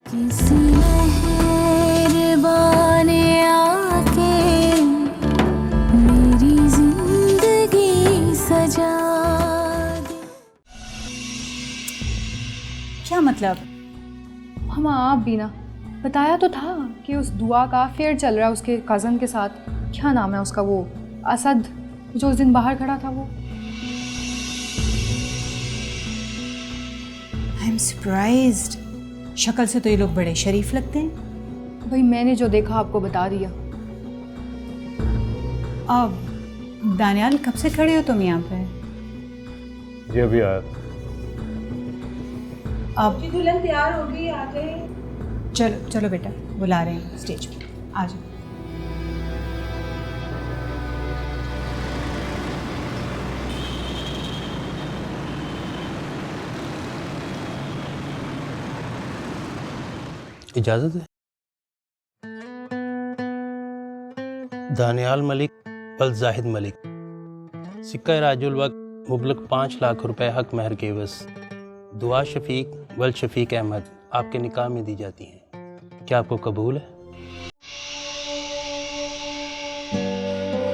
किसी मेहरबान ने आके मेरी जिंदगी सजा दी। क्या मतलब? हम आप भी ना बताया तो था कि उस दुआ का अफेयर चल रहा है उसके कज़न के साथ। क्या नाम है उसका, वो असद जो उस दिन बाहर खड़ा था वो। I am surprised. शक्ल से तो ये लोग बड़े शरीफ लगते हैं। भाई मैंने जो देखा आपको बता दिया। अब दानियाल, कब से खड़े हो तुम यहाँ पे? जी अभी आया। अब दुल्हन तैयार हो गई, आ गए। चलो चलो बेटा, बुला रहे हैं स्टेज पे, आ जाओ। इजाज़त है? दानियाल मलिक वल जाहिद मलिक, सिक्का राजुल वक्त मुबलक 5 लाख रुपए हक महर के एवज़ दुआ शफीक वल शफीक अहमद आपके निकाह में दी जाती हैं। क्या आपको कबूल है?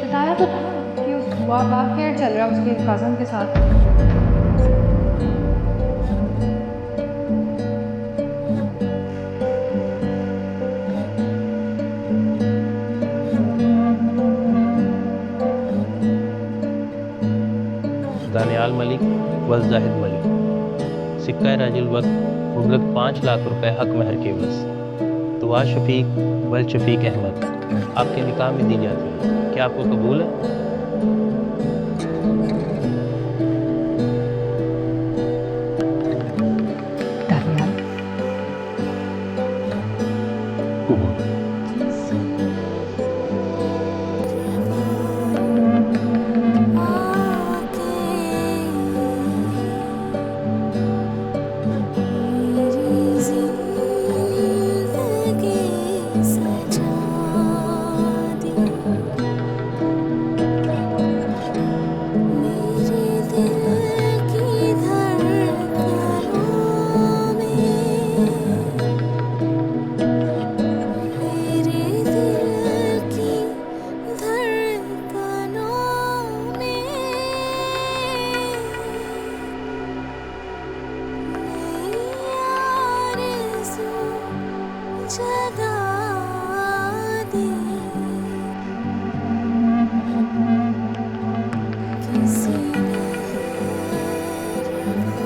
बताया तो था कि उस दुआ का अफेयर चल रहा है उसके कज़न के साथ। दानियाल मलिक वल जाहिद मलिक, सिक्का राजुल वक्त मुबलक 5 लाख रुपए हक महर के एवज़ दुआ शफीक वल शफीक अहमद आपके निकाह में दी जाती है। क्या आपको कबूल है? दानियाल, जगा दी। किसी मेहरबान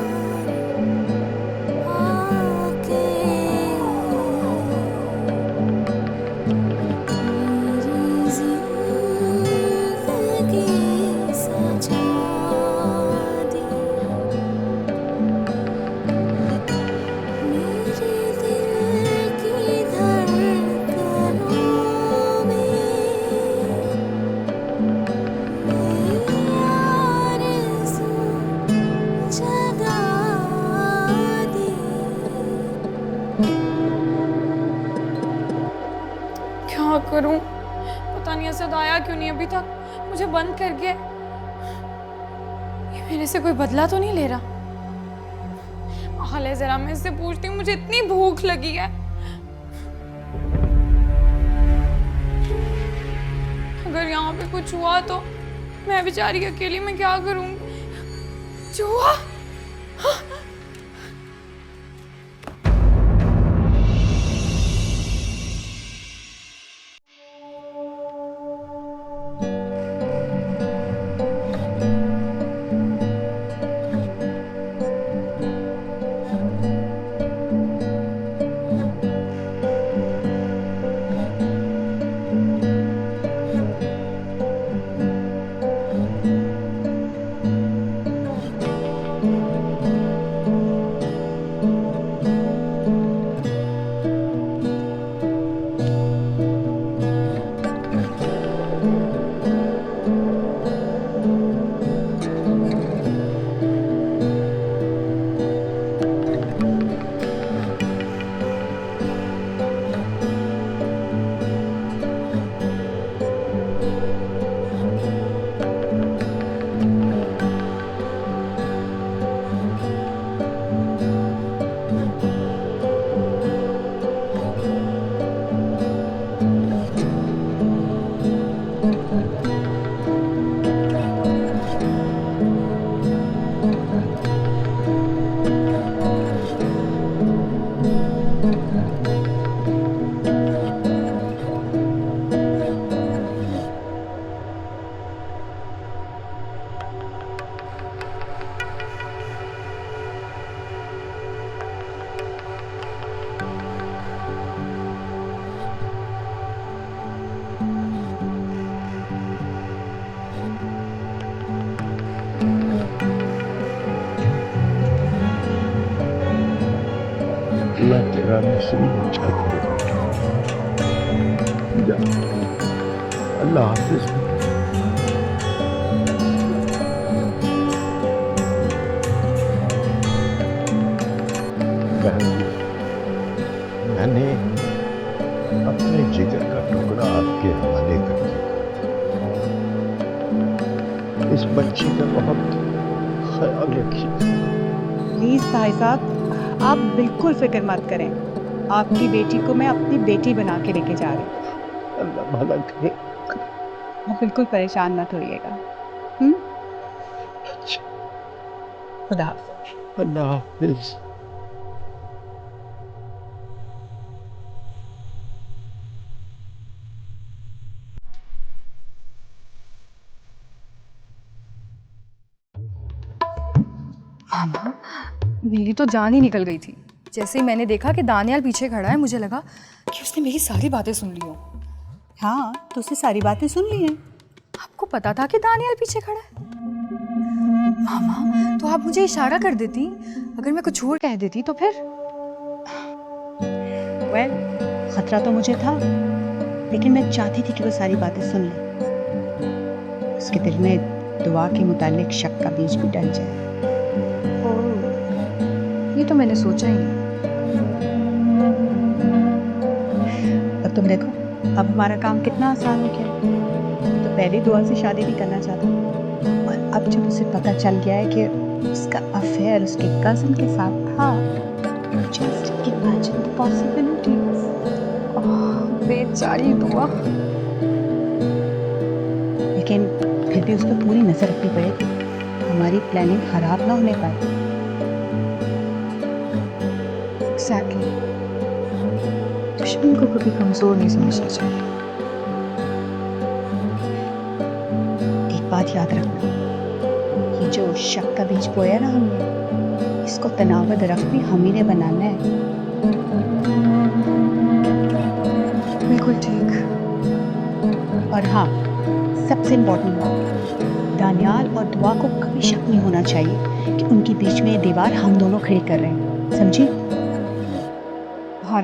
आके मेरी जिंदगी सजा दी। मेरे दिल की धड़कनों में नई आरज़ू जगा दी। क्या करूं? पता नहीं असद आया क्यों नहीं अभी तक, मुझे बंद कर गया। ये मेरे से कोई बदला तो नहीं ले रहा? हाले जरा मैं इससे पूछती हूँ, मुझे इतनी भूख लगी है। अगर यहाँ पे कुछ हुआ तो मैं बेचारी अकेली में क्या करूंगी? चूहा! तेरा नसीब अच्छा करे। जा, अल्लाह हाफिज। बहन जी, मैंने अपने जिगर का टुकड़ा आपके हवाले कर दिया। इस बच्ची का बहुत ख्याल रखिए। प्लीज़ भाई साहब, आप बिल्कुल फिक्र मत करें। आपकी बेटी को मैं अपनी बेटी बना के लेके जा रही हूँ। अल्लाह भला करे। आप बिल्कुल परेशान मत होइएगा। अच्छा, खुदा हाफ़िज़। अल्लाह हाफिज। मामा, मेरी तो जान ही निकल गई थी। जैसे ही मैंने देखा कि दानियाल पीछे खड़ा है, मुझे लगा कि उसने मेरी सारी बातें सुन ली हों। हाँ, तो उसने सारी बातें सुन ली हैं। आपको पता था कि दानियाल पीछे खड़ा है? मामा, तो आप मुझे इशारा कर देती। अगर मैं कुछ और कह देती तो फिर? वेल, खतरा तो मुझे था, लेकिन मैं चाहती थी कि वो सारी बातें सुन ले। उसके दिल में दुआ के मुतालिक शक का बीज भी डल जाए। ये तो मैंने सोचा ही नहीं। अब तुम देखो, अब हमारा काम कितना आसान हो गया। तो पहली दुआ से शादी भी करना चाहता, और अब जब उसे पता चल गया है कि उसका अफेयर उसके कजिन के साथ था, जस्ट इमेजिन द पॉसिबिलिटीज। बेचारी दुआ। लेकिन फिर भी उस पर पूरी नजर रखनी पड़ेगी, हमारी प्लानिंग खराब ना होने पाए। एग्जैक्टली। दुश्मन को कभी कमजोर नहीं समझना चाहिए। एक बात याद रखना, ये जो शक का बीज बोया ना हमने, इसको तनाव दरख्त भी हम ही ने बनाना है। बिल्कुल ठीक। और हाँ, सबसे इम्पोर्टेंट बात, दानियाल और दुआ को कभी शक नहीं होना चाहिए कि उनके बीच में ये दीवार हम दोनों खड़ी कर रहे हैं, समझी? और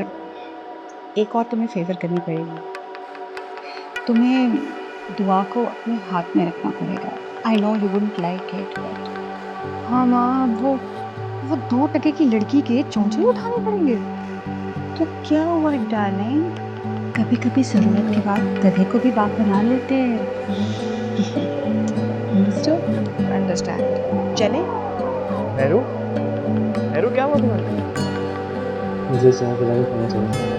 एक और तुम्हें फेवर करनी पड़ेगी। तुम्हें दुआ को अपने हाथ में रखना पड़ेगा। I know you wouldn't like it, but हाँ माँ, वो 2 टके की लड़की के चोंचे उठाने पड़ेंगे। तो क्या हुआ डार्लिंग, कभी कभी जरूरत के बाद गधे को भी बाप बना लेते हैं। अंडरस्टैंड। चले? मेरू, मेरू क्या हुआ तुम्हें? मुझे चाय पिला के खाना चाहिए।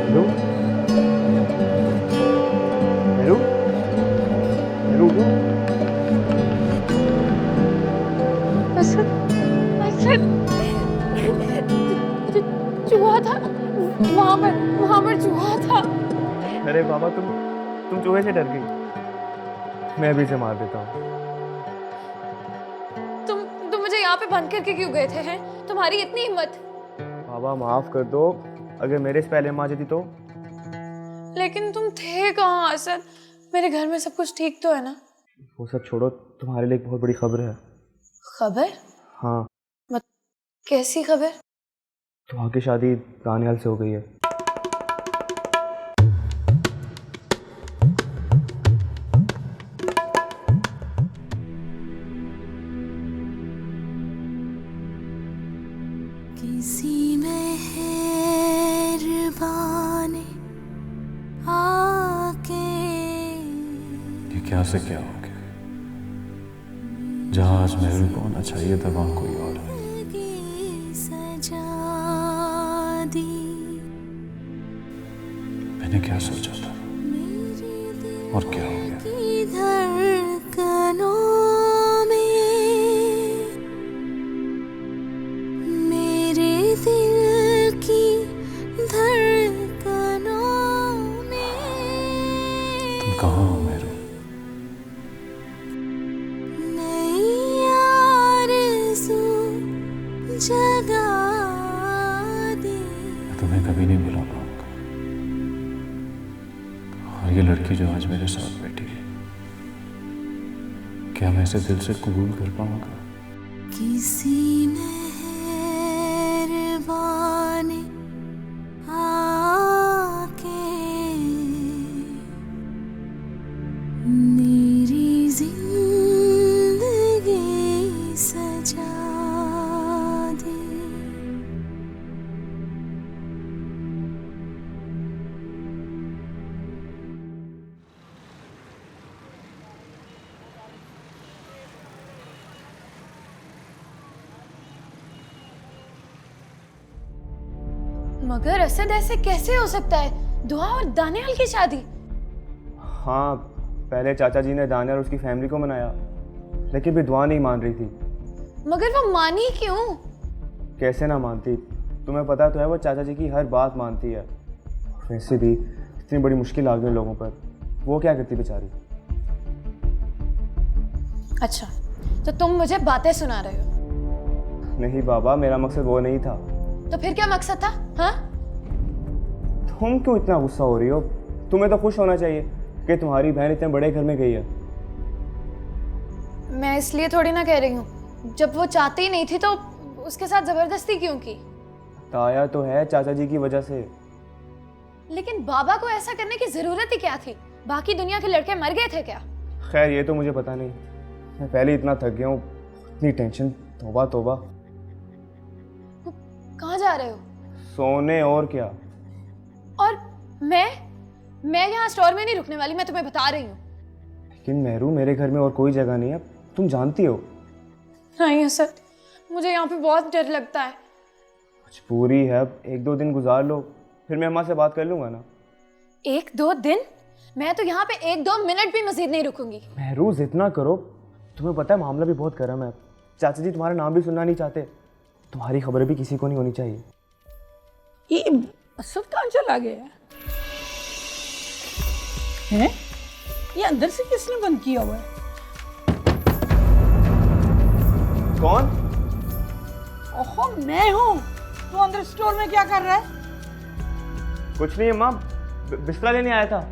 मेरू, मेरू, मेरू, चूहा था वहां पर चूहा था। अरे बाबा, तुम चूहे से डर गई। मैं भी इसे मार देता हूँ। तुम मुझे यहाँ पे बंद करके क्यों गए थे? हैं तुम्हारी इतनी हिम्मत? बाबा माफ कर दो, अगर मेरे से पहले मार देती तो। लेकिन तुम थे कहाँ असद? मेरे घर में सब कुछ ठीक तो है ना? वो सब छोड़ो, तुम्हारे लिए एक बहुत बड़ी खबर है। खबर? हाँ, कैसी खबर? दुआ की शादी दानियाल से हो गई है। किसी मेहरबान आके ये क्या से क्या हो गया? जहाँ आज महरू को होना चाहिए था, वहाँ कोई और है। सजा दी मैंने क्या सोचा था और क्या हो गया? की धड़कनों में मेरे दिल की धड़कनों में तुम कहाँ हो महरू? नई आरज़ू जगा दी। मैं तुम्हें कभी नहीं भुला पाऊंगा। और ये लड़की जो आज मेरे साथ क्या मैं इसे दिल से कबूल कर पाऊंगा? किसी मेहरबान आके मेरी जिंदगी सजा दे। मगर असद ऐसे कैसे हो सकता है? दुआ और दानियाल की शादी? हाँ, पहले चाचा जी ने दानियाल और उसकी फैमिली को मनाया, लेकिन भी दुआ नहीं मान रही थी। मगर वो मानी क्यों? कैसे ना मानती, तुम्हें पता तो है वो चाचा जी की हर बात मानती है। वैसे भी इतनी बड़ी मुश्किल आ गई लोगों पर, वो क्या करती बेचारी। अच्छा, तो तुम मुझे बातें सुना रहे हो? नहीं बाबा, मेरा मकसद वो नहीं था। तो फिर क्या मकसद था? हाँ, तुम क्यों इतना गुस्सा हो रही हो? तुम्हें तो खुश होना चाहिए कि तुम्हारी बहन इतने बड़े घर में गई है। मैं इसलिए थोड़ी ना कह रही हूँ, जब वो चाहती ही नहीं थी तो उसके साथ जबरदस्ती क्यों की? ताया तो है चाचा जी की वजह से। लेकिन बाबा को ऐसा करने की जरूरत ही क्या थी? बाकी दुनिया के लड़के मर गए थे क्या? खैर ये तो मुझे पता नहीं, मैं पहले इतना थक गया हूँ, इतनी टेंशन, तौबा तौबा। कहाँ जा रहे हो? सोने, और क्या। और मैं यहाँ स्टोर में नहीं रुकने वाली, मैं तुम्हें बता रही हूँ। लेकिन मेहरू, मेरे घर में और कोई जगह नहीं है, तुम जानती हो। नहीं असद, मुझे यहाँ पे बहुत डर लगता है। मजबूरी है, अब 1-2 दिन गुजार लो, फिर मैं अम्मा से बात कर लूंगा ना। 1-2 दिन? मैं तो यहाँ पे 1-2 मिनट भी मजीद नहीं रुकूंगी। मेहरू जिद ना करो, तुम्हें पता है मामला भी बहुत गर्म है। चाचा जी तुम्हारा नाम भी सुनना नहीं चाहते, तुम्हारी खबरें भी किसी को नहीं होनी चाहिए। ये असद कहाँ चला गया है? ये अंदर से किसने बंद किया हुआ है? कौन? ओहो, मैं हूँ। तू अंदर स्टोर में क्या कर रहा है? कुछ नहीं अम्मा, बिस्तर लेने आया था।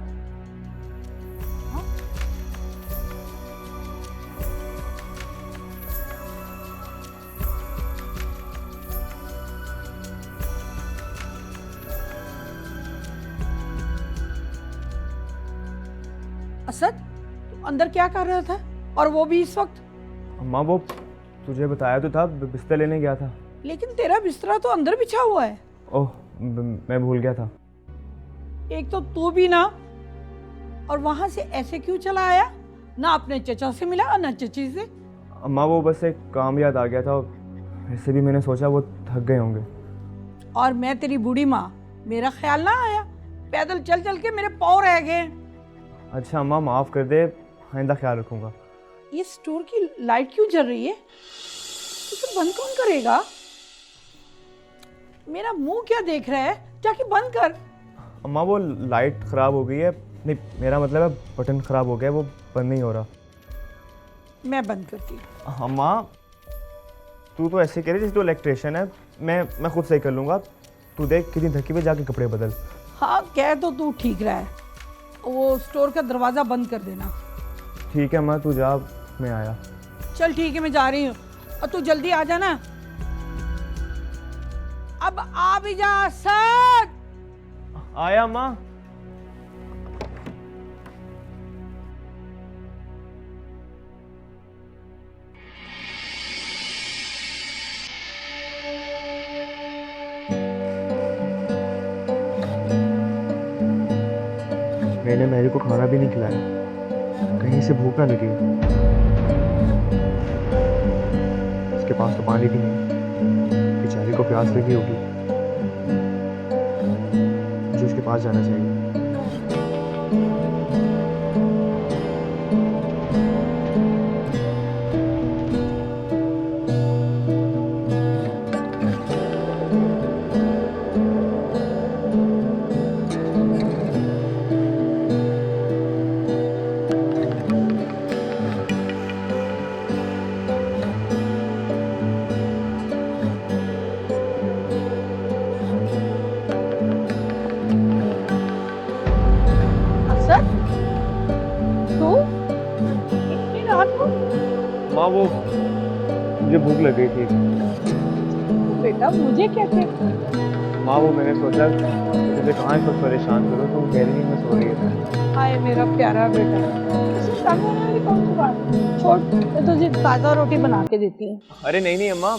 असद, तू अंदर क्या कर रहा था? और वो भी इस वक्त? अम्मा वो तुझे बताया तो था, बिस्तर लेने गया था। लेकिन तेरा बिस्तरा तो अंदर बिछा हुआ है। ओह, मैं भूल गया था। एक तो तू भी ना, और वहां से ऐसे क्यों चला आया? ना अपने चचा से मिला और ना चची से। अम्मा वो बस एक काम याद आ गया था, वैसे भी मैंने सोचा वो थक गए होंगे। और मैं तेरी बूढ़ी माँ, मेरा ख्याल ना आया? पैदल चल चल के मेरे पाँव रह गए। अच्छा अम्मा माफ़ कर दे, आइंदा ख्याल रखूंगा। ये स्टोर की लाइट क्यों जल रही है? इसे बंद कौन करेगा? मेरा मुंह क्या देख रहा है? जाके बंद कर। अम्मा वो लाइट ख़राब हो गई है, नहीं मेरा मतलब है बटन ख़राब हो गया, वो बंद नहीं हो रहा। मैं बंद करती हूँ। अम्मा तू तो ऐसे कह रही जैसे तो इलेक्ट्रिशियन है, मैं खुद सही कर लूँगा। तू देख कितनी थकी हुई, जाके कपड़े बदल। हाँ, कह तो तू ठीक रहा है। वो स्टोर का दरवाज़ा बंद कर देना। ठीक है अम्मा, तू जा, मैं आया। चल ठीक है, मैं जा रही हूँ, और तू जल्दी आ जाना। अब आ भी जा सर। आया अम्मा। मैंने मैरी को खाना भी नहीं खिलाया, कहीं से भूख ना लगी। उसके पास तो पानी भी नहीं, बेचारी को प्यास लगी होगी। मुझे उसके पास जाना चाहिए। माँ वो मुझे भूख लग गई थी। बेटा मुझे क्या थे? माँ वो मैंने सोचा तुझे कहाँ इस वक्त परेशान करूँ, तुम कह रही थी मैं सो रही है। हाय मेरा प्यारा बेटा, इसमें तंग होने वाली कौन सी बात है? छोड़, मैं तुझे ताज़ा रोटी बना के देती हूँ। अरे नहीं नहीं अम्मा।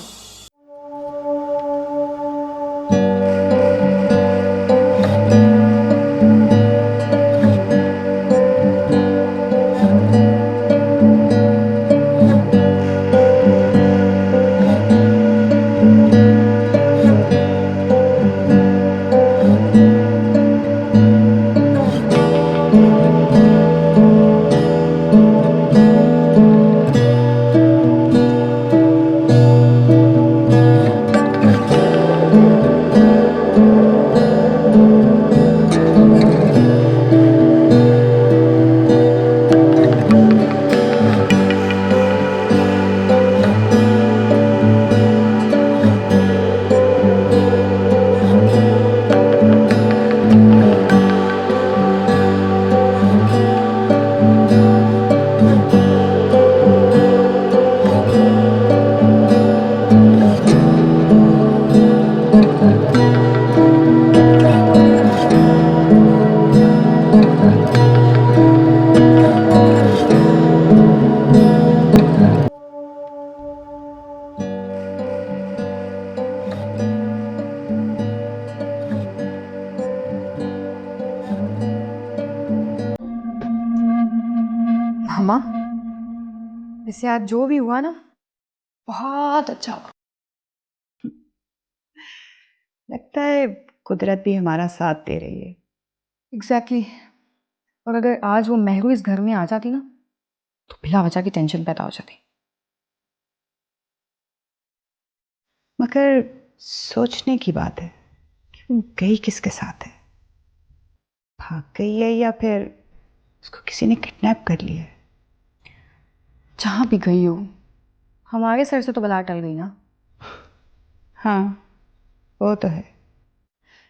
मामा, वैसे आज जो भी हुआ ना, बहुत अच्छा हुआ। लगता है कुदरत भी हमारा साथ दे रही है। एग्जैक्टली। और अगर आज वो महरू इस घर में आ जाती ना, तो बिला वजह की टेंशन पैदा हो जाती। मगर सोचने की बात है कि वो गई किसके साथ है? भाग गई है या फिर उसको किसी ने किडनैप कर लिया है? जहाँ भी गई हो, हमारे सर से तो बला टल गई ना। हाँ, वो तो है।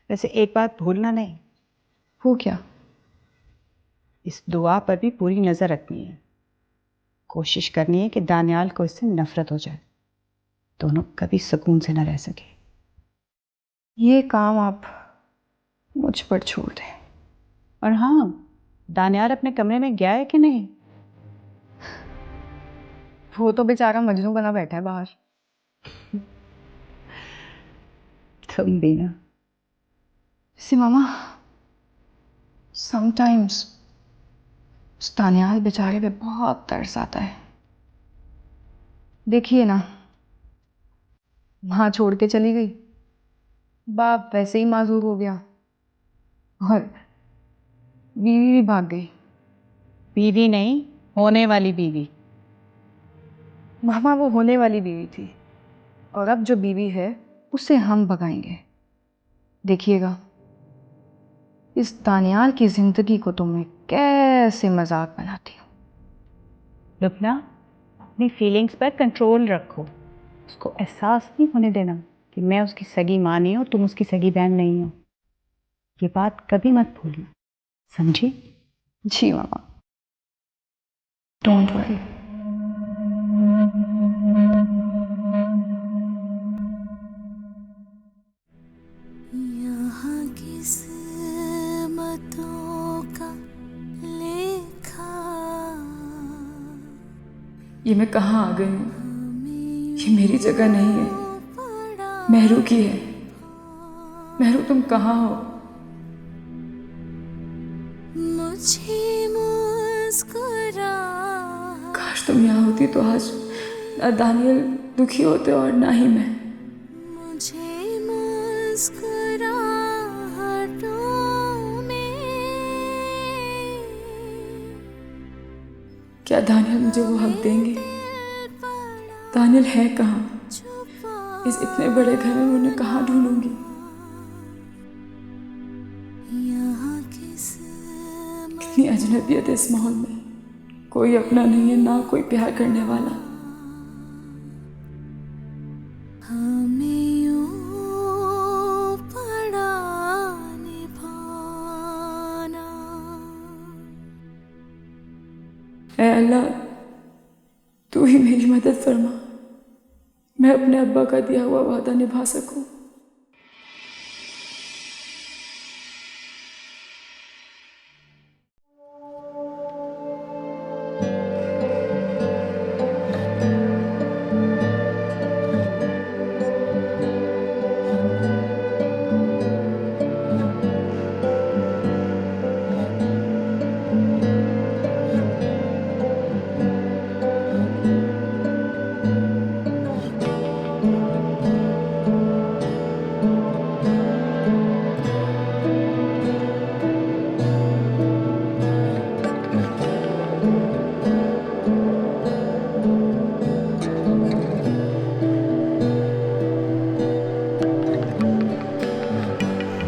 वैसे एक बात भूलना नहीं। वो क्या? इस दुआ पर भी पूरी नज़र रखनी है। कोशिश करनी है कि दानियाल को इससे नफरत हो जाए, दोनों कभी सुकून से न रह सके। ये काम आप मुझ पर छोड़ दें। और हाँ, दानियाल अपने कमरे में गया है कि नहीं? वो तो बेचारा मजनू बना बैठा है बाहर। तुम भी ना। सी मामा, समटाइम्स उस दानियाल बेचारे पे बहुत तरस आता है। देखिए ना, माँ छोड़ के चली गई, बाप वैसे ही माजूर हो गया, और बीवी भी भाग गई। बीवी नहीं, होने वाली बीवी। मामा वो होने वाली बीवी थी, और अब जो बीवी है उसे हम भगाएंगे। देखिएगा, इस दानियाल की जिंदगी को तो मैं कैसे मजाक बनाती हूँ। लुबना, अपनी फीलिंग्स पर कंट्रोल रखो। उसको एहसास नहीं होने देना कि मैं उसकी सगी माँ नहीं हूँ, तुम उसकी सगी बहन नहीं हो। ये बात कभी मत भूलना, समझी? जी मामा, डोंट वरी। यहाँ किस्मतों का लेखा ये मैं कहाँ आ गई हूँ? ये मेरी जगह नहीं है, महरू की है। महरू तुम कहाँ हो? मुझे मुस्कुरा काश तुम यहाँ होती तो आज ना दानियल दुखी होते और ना ही मैं। मुझे मुस्कुराहटों में क्या दानियल मुझे वो हक देंगे? दानियल है कहाँ? इस इतने बड़े घर में उन्हें कहाँ ढूंढूंगी? यहाँ कितनी अजनबियत है इस माहौल में। कोई अपना नहीं है, ना कोई प्यार करने वाला। हमें यूं पड़ा निभाना। ऐ अल्लाह, तू ही मेरी मदद फरमा, मैं अपने अब्बा का दिया हुआ वादा निभा सकूं।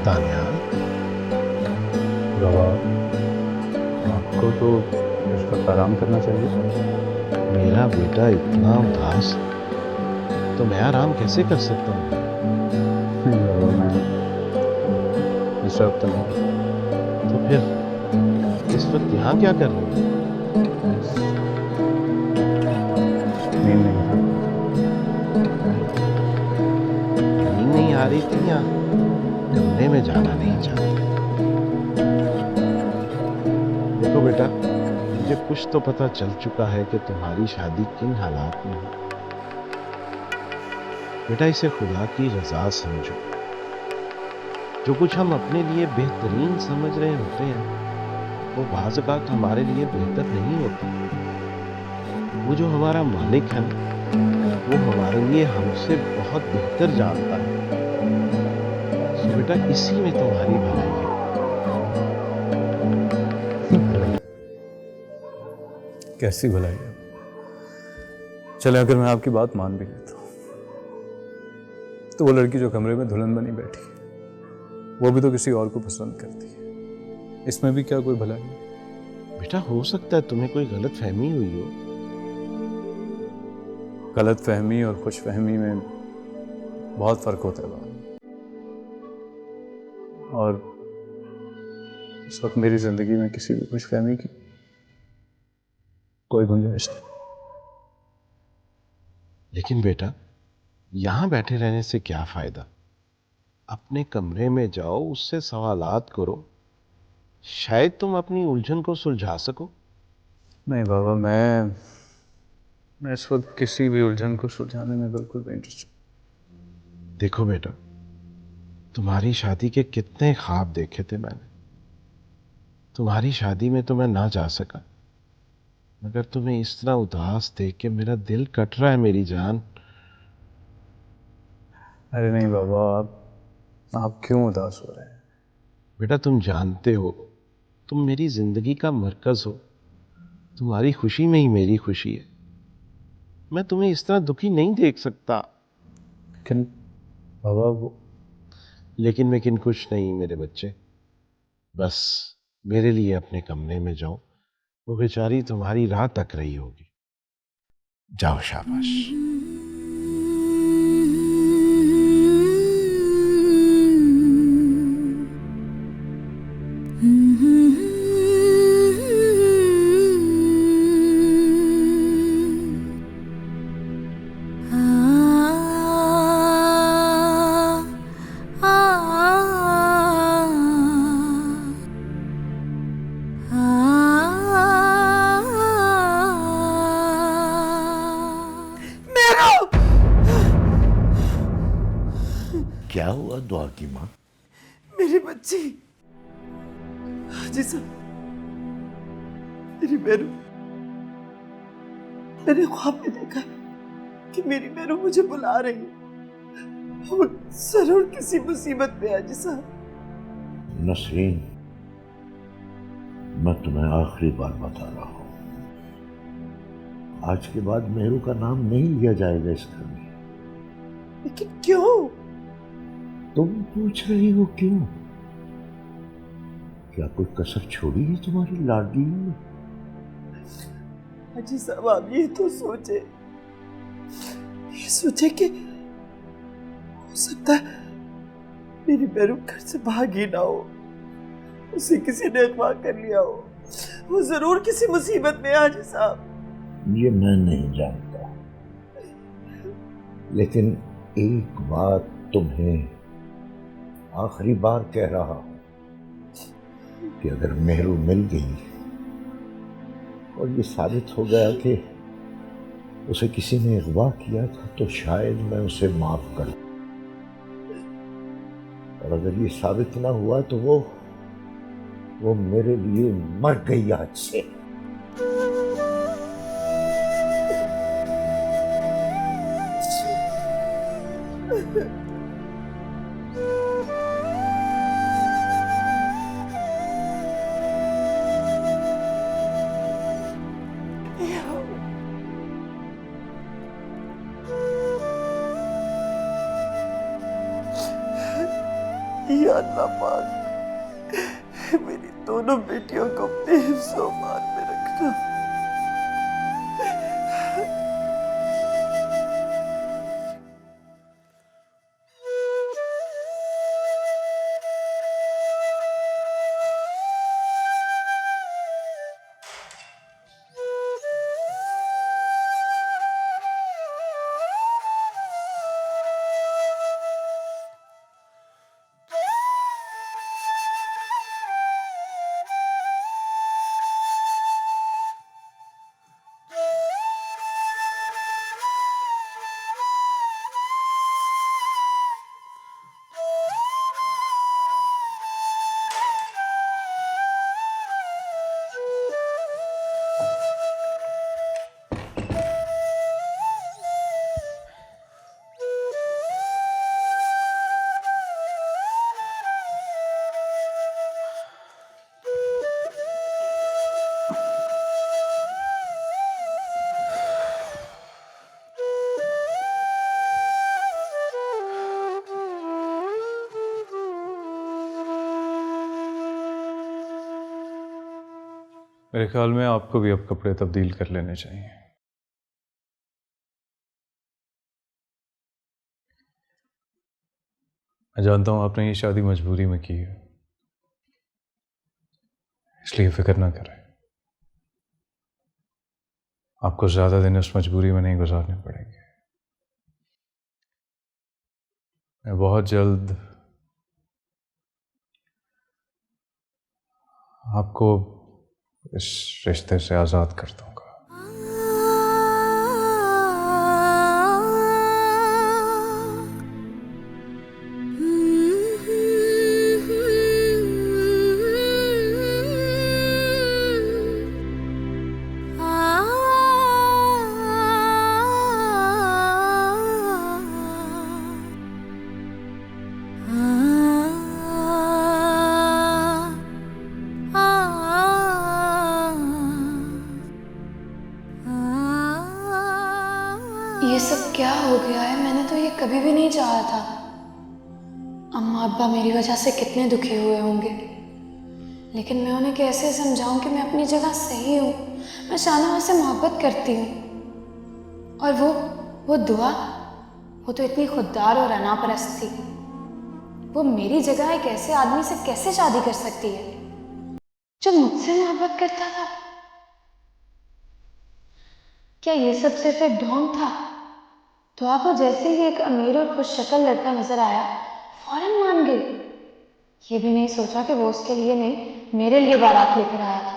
तानियाल, बाबा, आपको तो इस वक्त आराम करना चाहिए। मेरा बेटा इतना उदास, तो मैं आराम कैसे कर सकता हूँ? नहीं बाबा, मैं डिस्टर्ब तो नहीं। तो फिर इस वक्त यहाँ क्या कर रहे हो? नींद नहीं आ नींद नहीं आ रही थी या कमरे में जाना नहीं चाहते? देखो बेटा, मुझे कुछ तो पता चल चुका है कि तुम्हारी शादी किन हालात में है। बेटा, इसे खुदा की रजा समझो। जो कुछ हम अपने लिए बेहतरीन समझ रहे होते हैं, वो बाज़ औक़ात हमारे लिए बेहतर नहीं होता। वो जो हमारा मालिक है, वो हमारे लिए हमसे बहुत बेहतर जानता है। तो बेटा, इसी में तुम्हारी भलाई है। कैसी भलाई है? चले, अगर मैं आपकी बात मान भी लेता हूँ, तो वो लड़की जो कमरे में दुल्हन बनी बैठी है, वो भी तो किसी और को पसंद करती है। इसमें भी क्या कोई भलाई है? बेटा, हो सकता है तुम्हें कोई गलत फहमी हुई हो। गलत फहमी और खुश फहमी में बहुत फर्क होता है बाबा। और इस वक्त मेरी जिंदगी में किसी भी खुश फहमी की कोई गुंजाइश नहीं। लेकिन बेटा, यहां बैठे रहने से क्या फायदा? अपने कमरे में जाओ, उससे सवालात करो, शायद तुम अपनी उलझन को सुलझा सको। नहीं बाबा, मैं इस वक्त किसी भी उलझन को सुलझाने में बिल्कुल भी इंटरेस्ट। देखो बेटा, तुम्हारी शादी के कितने ख्वाब देखे थे मैंने। तुम्हारी शादी में तो मैं ना जा सका, मगर तुम्हें इस तरह उदास देख के मेरा दिल कट रहा है मेरी जान। अरे नहीं बाबा, आप क्यों उदास हो रहे हैं? बेटा, तुम जानते हो, तुम मेरी जिंदगी का मरकज हो। तुम्हारी खुशी में ही मेरी खुशी है। मैं तुम्हें इस तरह दुखी नहीं देख सकता। लेकिन बाबा, लेकिन वेकिन कुछ नहीं मेरे बच्चे। बस मेरे लिए अपने कमरे में जाओ, वो बेचारी तुम्हारी राह तक रही होगी। जाओ, शाबाश। क्या हुआ दुआ की माँ? मेरी बच्ची हाजी साहब, मेरी बहन, मैंने ख्वाब में देखा कि मेरी बहन मुझे बुला रही है। वो जरूर किसी मुसीबत में है हाजी साहब। नसरीन, मैं तुम्हें आखिरी बार बता रहा हूँ, आज के बाद मेहरू का नाम नहीं लिया जाएगा इस घर में। लेकिन क्यों? तुम पूछ रही हो क्यों? क्या कोई कसर छोड़ी है तुम्हारी लाडली ने? हाजी साहब, आप ये तो सोचे कि हो सकता है मेरी बहू घर से भाग ही ना हो, उसे किसी ने अगवा कर लिया हो। वो जरूर किसी मुसीबत में है हाजी साहब। ये मैं नहीं जानता, लेकिन एक बात तुम्हें आखिरी बार कह रहा हूं कि अगर मेहरू मिल गई और ये साबित हो गया कि उसे किसी ने अगवा किया था, तो शायद मैं उसे माफ कर दूं। और अगर ये साबित ना हुआ तो वो मेरे लिए मर गई आज से। या अल्लाह पाक, मेरी दोनों बेटियों को अपने हिफ्ज़-ओ-मान में रखना। मेरे ख्याल में आपको भी अब कपड़े तब्दील कर लेने चाहिए। मैं जानता हूं आपने ये शादी मजबूरी में की है, इसलिए फिक्र ना करें। आपको ज्यादा दिन उस मजबूरी में नहीं गुजारने पड़ेंगे। मैं बहुत जल्द आपको इस रिश्ते से आज़ाद कर दूंगा। ये सब क्या हो गया है? मैंने तो ये कभी भी नहीं चाहा था। अम्मा अब्बा मेरी वजह से कितने दुखी हुए होंगे, लेकिन मैं उन्हें कैसे समझाऊं कि मैं अपनी जगह सही हूँ। मैं शाहनवाज से मोहब्बत करती हूँ, और वो दुआ, वो तो इतनी खुददार और अनापरस्त थी। वो मेरी जगह एक ऐसे आदमी से कैसे शादी कर सकती है जो मुझसे मोहब्बत करता था? क्या ये सब सिर्फ एक ढोंग था? तो आपको जैसे ही एक अमीर और खुश शक्ल लड़का नजर आया, फौरन मान गई। ये भी नहीं सोचा कि वो उसके लिए नहीं, मेरे लिए बारात लेकर आया था।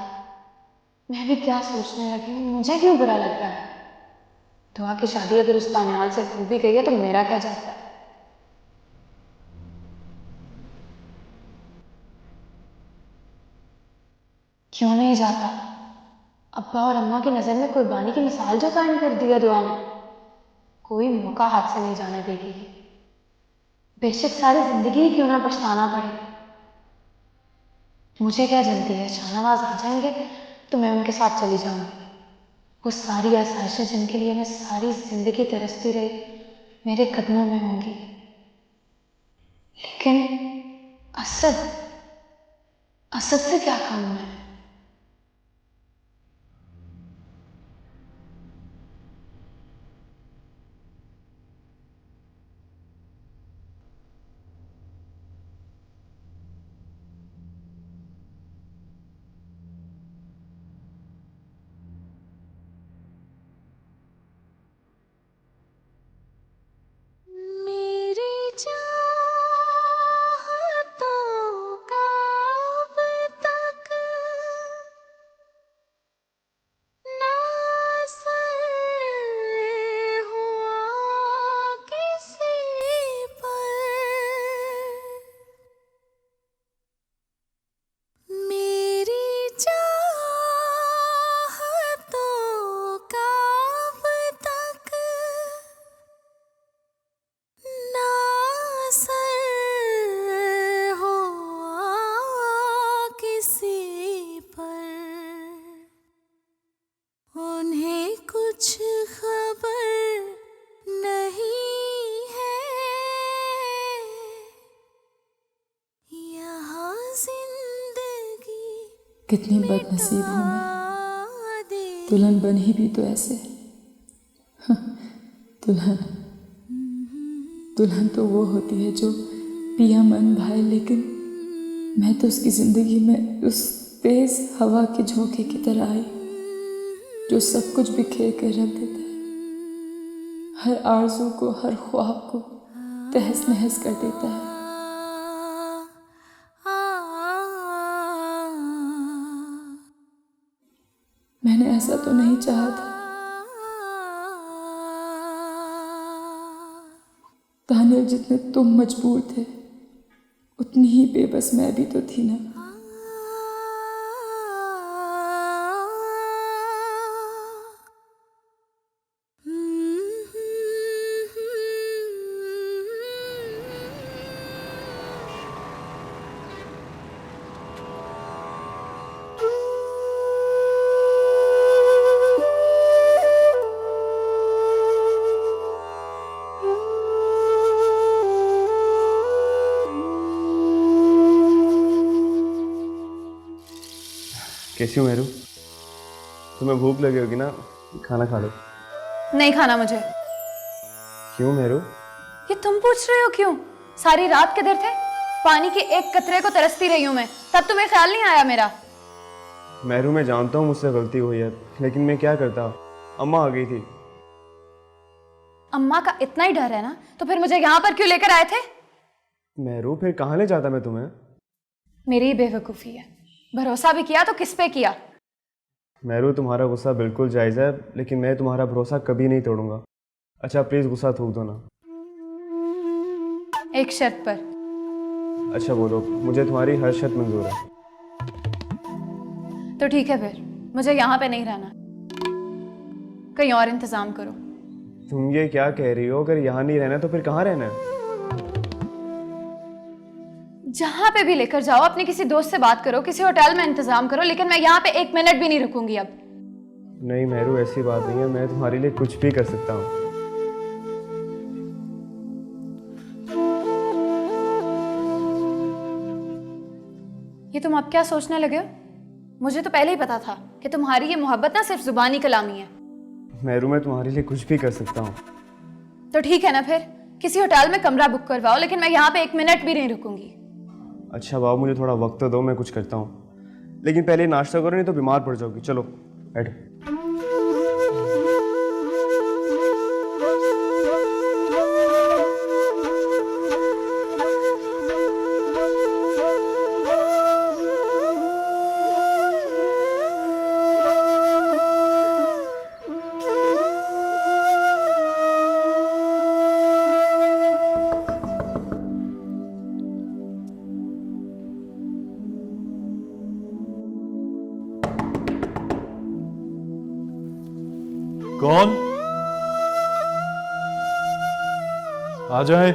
मैं भी क्या सोचने लगी हूँ, मुझे क्यों बुरा लग रहा है? दुआ की शादी अगर उस तानियाल से हो भी गई है तो मेरा क्या जाता है? क्यों नहीं जाता? अब्बा और अम्मा की नजर में कुर्बानी की मिसाल जो कायम कर दिया दुआ ने, कोई मौका हाथ से नहीं जाने देगी। बेशक सारी जिंदगी ही क्यों ना पछताना पड़े। मुझे क्या जल्दी है, शाहनवाज आ जाएंगे तो मैं उनके साथ चली जाऊंगी। वो सारी आसाइशें जिनके लिए मैं सारी जिंदगी तरसती रही, मेरे कदमों में होंगी। लेकिन असद असद से क्या काम है? कितनी बदनसीब हूँ मैं, दुल्हन बनी भी तो ऐसे। दुल्हन दुल्हन तो वो होती है जो पिया मन भाए, लेकिन मैं तो उसकी ज़िंदगी में उस तेज़ हवा के झोंके की तरह आई जो सब कुछ बिखेर कर रख देता है, हर आरज़ू को, हर ख्वाब को तहस नहस कर देता है। मैंने ऐसा तो नहीं चाहा था। दानियल, जितने तुम मजबूर थे उतनी ही बेबस मैं भी तो थी ना। कैसी हो मेहरू? तुम्हें भूख लगी होगी ना, खाना खा लो। नहीं खाना मुझे। क्यों मेहरू? ये तुम पूछ रहे हो क्यों? सारी रात किधर थे? पानी के एक कतरे को तरसती रही हूं मैं, तब तुम्हें ख्याल नहीं आया मेरा? मेहरू, मैं जानता हूँ मुझसे गलती हुई है, लेकिन मैं क्या करता, अम्मा आ गई थी। अम्मा का इतना ही डर है ना, तो फिर मुझे यहाँ पर क्यों लेकर आए थे? मेहरू, फिर कहाँ ले जाता मैं तुम्हें? मेरी ही बेवकूफ़ी है। भरोसा भी किया तो किस पे किया? मेहरू, तुम्हारा गुस्सा बिल्कुल जायज़ है, लेकिन मैं तुम्हारा भरोसा कभी नहीं तोड़ूंगा। अच्छा प्लीज़ गुस्सा थूक दो ना। एक शर्त पर। अच्छा बोलो, मुझे तुम्हारी हर शर्त मंजूर है। तो ठीक है, फिर मुझे यहाँ पे नहीं रहना, कहीं और इंतज़ाम करो। तुम ये क्या कह रही हो? अगर यहाँ नहीं रहना तो फिर कहाँ रहना है? जहाँ पे भी लेकर जाओ, अपने किसी दोस्त से बात करो, किसी होटल में इंतजाम करो, लेकिन मैं यहाँ पे एक मिनट भी नहीं रुकूंगी अब। नहीं मेहरू, ऐसी बात नहीं है, मैं तुम्हारे लिए कुछ भी कर सकता हूँ। ये तुम अब क्या सोचने लगे हो? मुझे तो पहले ही पता था कि तुम्हारी ये मोहब्बत ना सिर्फ जुबानी कलामी है। मेहरू, मैं तुम्हारे लिए कुछ भी कर सकता हूँ। तो ठीक है ना, फिर किसी होटल में कमरा बुक करवाओ, लेकिन मैं यहाँ पे एक मिनट भी नहीं रुकूंगी। अच्छा बाबू, मुझे थोड़ा वक्त तो दो, मैं कुछ करता हूँ, लेकिन पहले नाश्ता करो, नहीं तो बीमार पड़ जाओगी। चलो बैठो। कौन? आ जाए।